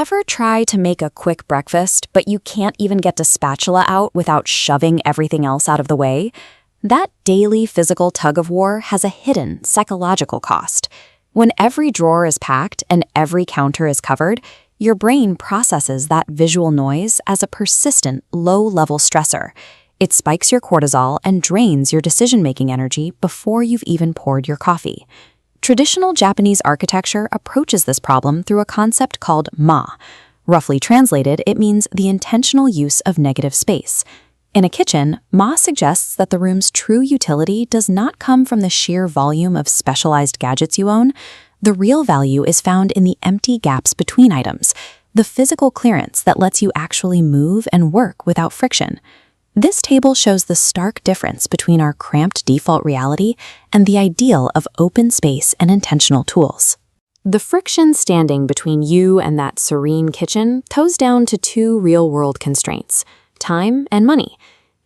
Ever try to make a quick breakfast, but you can't even get the spatula out without shoving everything else out of the way? That daily physical tug-of-war has a hidden psychological cost. When every drawer is packed and every counter is covered, your brain processes that visual noise as a persistent, low-level stressor. It spikes your cortisol and drains your decision-making energy before you've even poured your coffee. Traditional Japanese architecture approaches this problem through a concept called ma. Roughly translated, it means the intentional use of negative space. In a kitchen, ma suggests that the room's true utility does not come from the sheer volume of specialized gadgets you own. The real value is found in the empty gaps between items, the physical clearance that lets you actually move and work without friction. This table shows the stark difference between our cramped default reality and the ideal of open space and intentional tools. The friction standing between you and that serene kitchen toes down to two real-world constraints: time and money.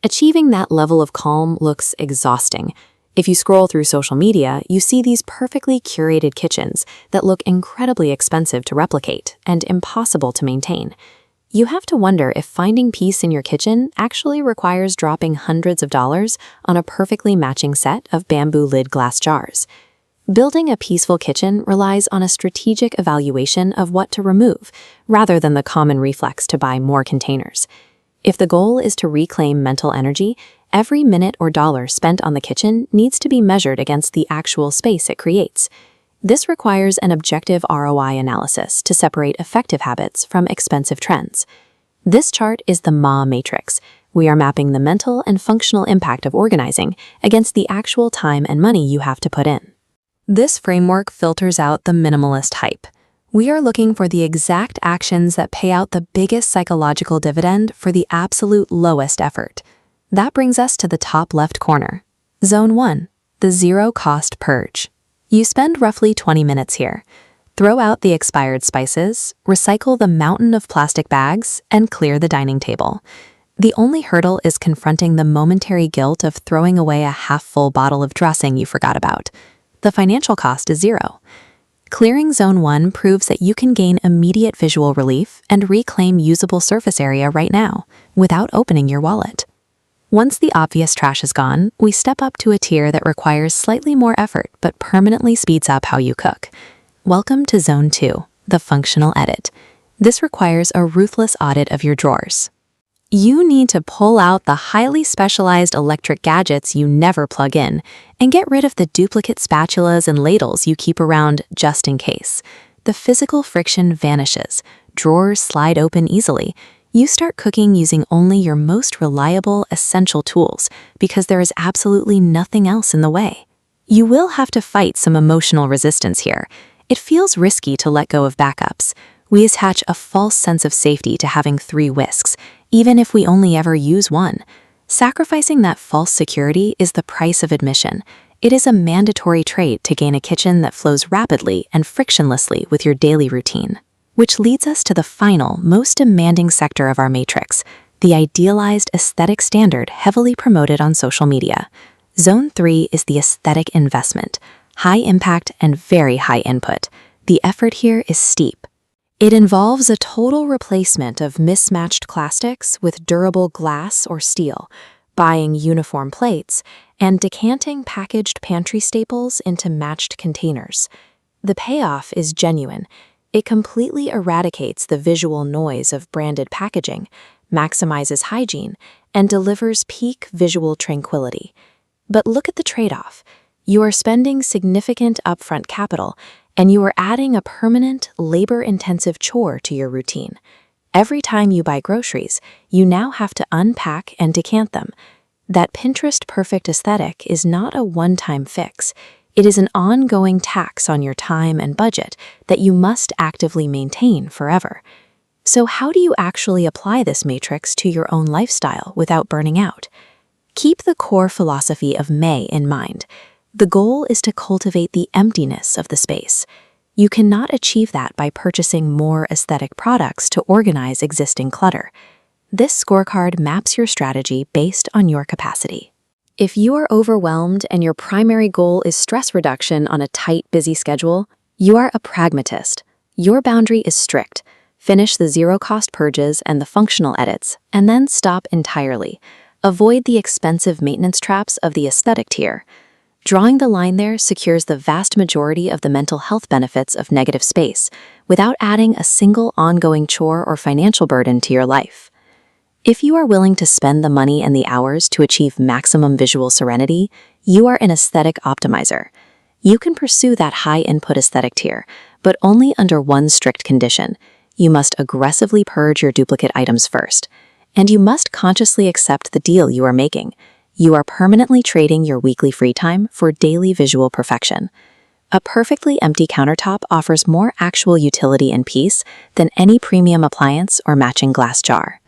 Achieving that level of calm looks exhausting. If you scroll through social media, you see these perfectly curated kitchens that look incredibly expensive to replicate and impossible to maintain. You have to wonder if finding peace in your kitchen actually requires dropping hundreds of dollars on a perfectly matching set of bamboo lid glass jars. Building a peaceful kitchen relies on a strategic evaluation of what to remove, rather than the common reflex to buy more containers. If the goal is to reclaim mental energy, every minute or dollar spent on the kitchen needs to be measured against the actual space it creates. This requires an objective ROI analysis to separate effective habits from expensive trends. This chart is the Ma matrix. We are mapping the mental and functional impact of organizing against the actual time and money you have to put in. This framework filters out the minimalist hype. We are looking for the exact actions that pay out the biggest psychological dividend for the absolute lowest effort. That brings us to the top left corner. Zone 1, the zero-cost purge. You spend roughly 20 minutes here. Throw out the expired spices, recycle the mountain of plastic bags, and clear the dining table. The only hurdle is confronting the momentary guilt of throwing away a half-full bottle of dressing you forgot about. The financial cost is zero. Clearing Zone 1 proves that you can gain immediate visual relief and reclaim usable surface area right now, without opening your wallet. Once the obvious trash is gone, we step up to a tier that requires slightly more effort but permanently speeds up how you cook. Welcome to Zone 2, the functional edit. This requires a ruthless audit of your drawers. You need to pull out the highly specialized electric gadgets you never plug in and get rid of the duplicate spatulas and ladles you keep around just in case. The physical friction vanishes. Drawers slide open easily. You start cooking using only your most reliable, essential tools because there is absolutely nothing else in the way. You will have to fight some emotional resistance here. It feels risky to let go of backups. We attach a false sense of safety to having 3 whisks, even if we only ever use one. Sacrificing that false security is the price of admission. It is a mandatory trait to gain a kitchen that flows rapidly and frictionlessly with your daily routine. Which leads us to the final, most demanding sector of our matrix, the idealized aesthetic standard heavily promoted on social media. Zone 3 is the aesthetic investment, high impact and very high input. The effort here is steep. It involves a total replacement of mismatched plastics with durable glass or steel, buying uniform plates, and decanting packaged pantry staples into matched containers. The payoff is genuine. It completely eradicates the visual noise of branded packaging, maximizes hygiene, and delivers peak visual tranquility. But look at the trade-off. You are spending significant upfront capital, and you are adding a permanent, labor-intensive chore to your routine. Every time you buy groceries, you now have to unpack and decant them. That Pinterest-perfect aesthetic is not a one-time fix. It is an ongoing tax on your time and budget that you must actively maintain forever. So how do you actually apply this matrix to your own lifestyle without burning out? Keep the core philosophy of May in mind. The goal is to cultivate the emptiness of the space. You cannot achieve that by purchasing more aesthetic products to organize existing clutter. This scorecard maps your strategy based on your capacity. If you are overwhelmed and your primary goal is stress reduction on a tight, busy schedule, you are a pragmatist. Your boundary is strict. Finish the zero-cost purges and the functional edits, and then stop entirely. Avoid the expensive maintenance traps of the aesthetic tier. Drawing the line there secures the vast majority of the mental health benefits of negative space, without adding a single ongoing chore or financial burden to your life. If you are willing to spend the money and the hours to achieve maximum visual serenity, you are an aesthetic optimizer. You can pursue that high-input aesthetic tier, but only under one strict condition. You must aggressively purge your duplicate items first. And you must consciously accept the deal you are making. You are permanently trading your weekly free time for daily visual perfection. A perfectly empty countertop offers more actual utility and peace than any premium appliance or matching glass jar.